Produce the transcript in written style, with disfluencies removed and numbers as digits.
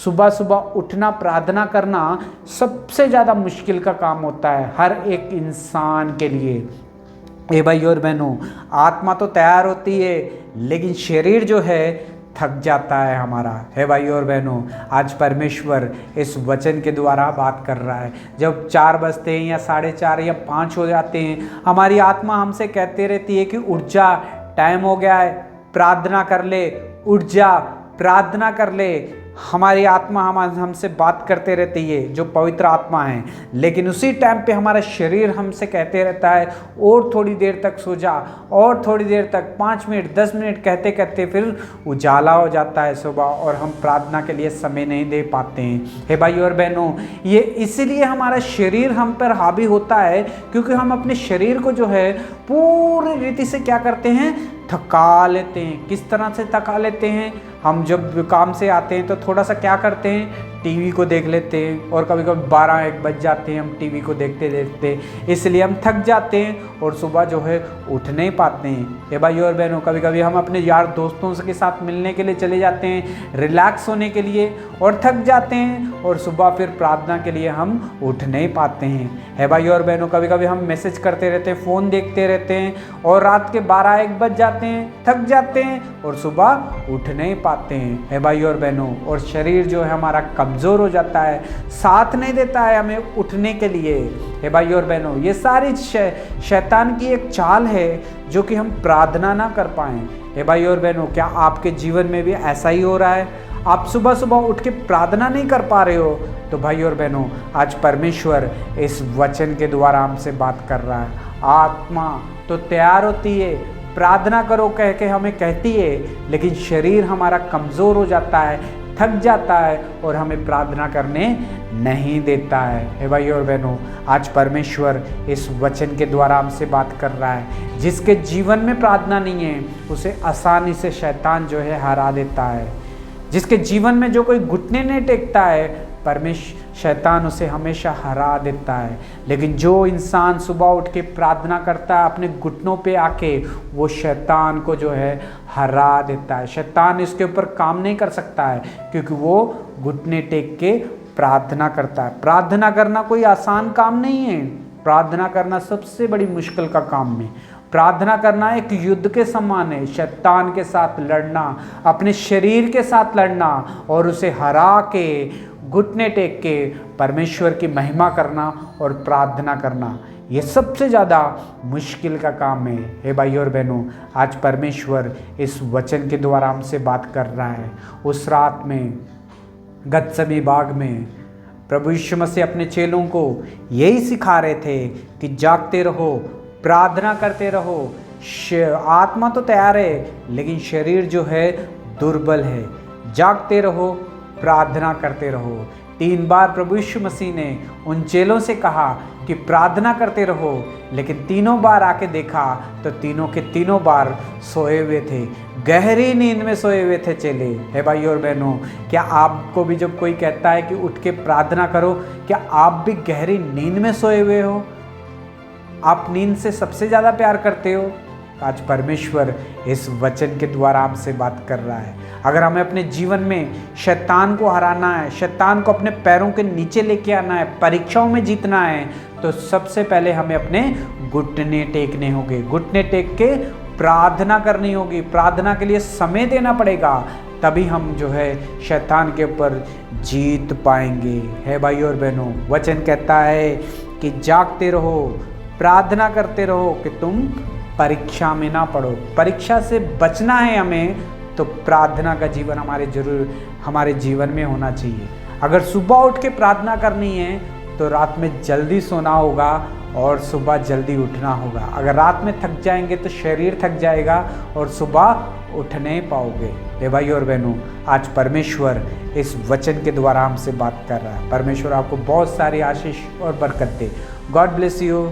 सुबह सुबह उठना, प्रार्थना करना सबसे ज़्यादा मुश्किल का काम होता है हर एक इंसान के लिए। ए भाई और बहनों, आत्मा तो तैयार होती है लेकिन शरीर जो है थक जाता है हमारा। है भाई और बहनों, आज परमेश्वर इस वचन के द्वारा बात कर रहा है। जब 4 बजते हैं या 4:30 या 5 हो जाते हैं, हमारी आत्मा हमसे कहते रहती है कि उठ जा, टाइम हो गया है, प्रार्थना कर ले, उठ जा, प्रार्थना कर ले। हमारी आत्मा हमसे बात करते रहती है, जो पवित्र आत्मा है। लेकिन उसी टाइम पे हमारा शरीर हमसे कहते रहता है और थोड़ी देर तक सो जा, और थोड़ी देर तक, 5 मिनट 10 मिनट कहते कहते फिर उजाला हो जाता है सुबह, और हम प्रार्थना के लिए समय नहीं दे पाते हैं। हे भाई और बहनों, ये इसलिए हमारा शरीर हम पर हावी होता है क्योंकि हम अपने शरीर को जो है पूरी रीति से क्या करते हैं, थका लेते हैं। किस तरह से थका लेते हैं? हम जब काम से आते हैं तो थोड़ा सा क्या करते हैं, टीवी को देख लेते हैं, और कभी कभी 12-1 बज जाते हैं हम टीवी को देखते देखते, इसलिए हम थक जाते हैं और सुबह जो है उठ नहीं पाते हैं। ये भाई और बहनों, कभी कभी हम अपने यार दोस्तों के साथ मिलने के लिए चले जाते हैं, रिलैक्स होने के लिए, और थक जाते हैं, और सुबह फिर प्रार्थना के लिए हम उठ नहीं पाते हैं। है भाई और बहनों, कभी कभी हम मैसेज करते रहते हैं, फ़ोन देखते रहते हैं, और रात के 12-1 बज जाते हैं, थक जाते हैं, और सुबह उठ नहीं पाते हैं। है भाई और बहनों, और शरीर जो है हमारा कमज़ोर हो जाता है, साथ नहीं देता है हमें उठने के लिए। हे भाई और बहनों, ये सारी शैतान की एक चाल है जो कि हम प्रार्थना ना कर पाएं। हे भाई और बहनों, क्या आपके जीवन में भी ऐसा ही हो रहा है? आप सुबह सुबह उठ के प्रार्थना नहीं कर पा रहे हो? तो भाई और बहनों, आज परमेश्वर इस वचन के द्वारा हमसे बात कर रहा है। आत्मा तो तैयार होती है, प्रार्थना करो कह के हमें कहती है, लेकिन शरीर हमारा कमज़ोर हो जाता है, थक जाता है, और हमें प्रार्थना करने नहीं देता है। हे भाई और बहनों, आज परमेश्वर इस वचन के द्वारा हमसे बात कर रहा है। जिसके जीवन में प्रार्थना नहीं है, उसे आसानी से शैतान जो है हरा देता है। जिसके जीवन में जो कोई घुटने नहीं टेकता है, शैतान उसे हमेशा हरा देता है। लेकिन जो इंसान सुबह उठ के प्रार्थना करता है अपने घुटनों पे आके, वो शैतान को जो है हरा देता है। शैतान इसके ऊपर काम नहीं कर सकता है क्योंकि वो घुटने टेक के प्रार्थना करता है। प्रार्थना करना कोई आसान काम नहीं है। प्रार्थना करना सबसे बड़ी मुश्किल का काम है। प्रार्थना करना एक युद्ध के समान है। शैतान के साथ लड़ना, अपने शरीर के साथ लड़ना, और उसे हरा के घुटने टेक के परमेश्वर की महिमा करना और प्रार्थना करना, ये सबसे ज़्यादा मुश्किल का काम है। हे भाई और बहनों, आज परमेश्वर इस वचन के द्वारा हमसे बात कर रहा है। उस रात में गत्समनी बाग में प्रभु यीशु मसीह अपने चेलों को यही सिखा रहे थे कि जागते रहो, प्रार्थना करते रहो। आत्मा तो तैयार है लेकिन शरीर जो है दुर्बल है। जागते रहो, प्रार्थना करते रहो। 3 बार प्रभु यीशु मसीह ने उन चेलों से कहा कि प्रार्थना करते रहो, लेकिन तीनों बार आके देखा तो तीनों के तीनों बार सोए हुए थे, गहरी नींद में सोए हुए थे चेले। है भाई और बहनों, क्या आपको भी जब कोई कहता है कि उठ के प्रार्थना करो, क्या आप भी गहरी नींद में सोए हुए हो? आप नींद से सबसे ज़्यादा प्यार करते हो? आज परमेश्वर इस वचन के द्वारा हमसे बात कर रहा है। अगर हमें अपने जीवन में शैतान को हराना है, शैतान को अपने पैरों के नीचे लेके आना है, परीक्षाओं में जीतना है, तो सबसे पहले हमें अपने घुटने टेकने होंगे। घुटने टेक के प्रार्थना करनी होगी। प्रार्थना के लिए समय देना पड़ेगा, तभी हम जो है शैतान के ऊपर जीत पाएंगे। है भाई और बहनों, वचन कहता है कि जागते रहो, प्रार्थना करते रहो कि तुम परीक्षा में ना पड़ो। परीक्षा से बचना है हमें, तो प्रार्थना का जीवन हमारे जीवन में होना चाहिए। अगर सुबह उठ के प्रार्थना करनी है तो रात में जल्दी सोना होगा और सुबह जल्दी उठना होगा। अगर रात में थक जाएंगे तो शरीर थक जाएगा और सुबह उठ नहीं पाओगे। हे भाई और बहनों, आज परमेश्वर इस वचन के द्वारा हमसे बात कर रहा है। परमेश्वर आपको बहुत सारी आशीष और बरकत दे। God bless you.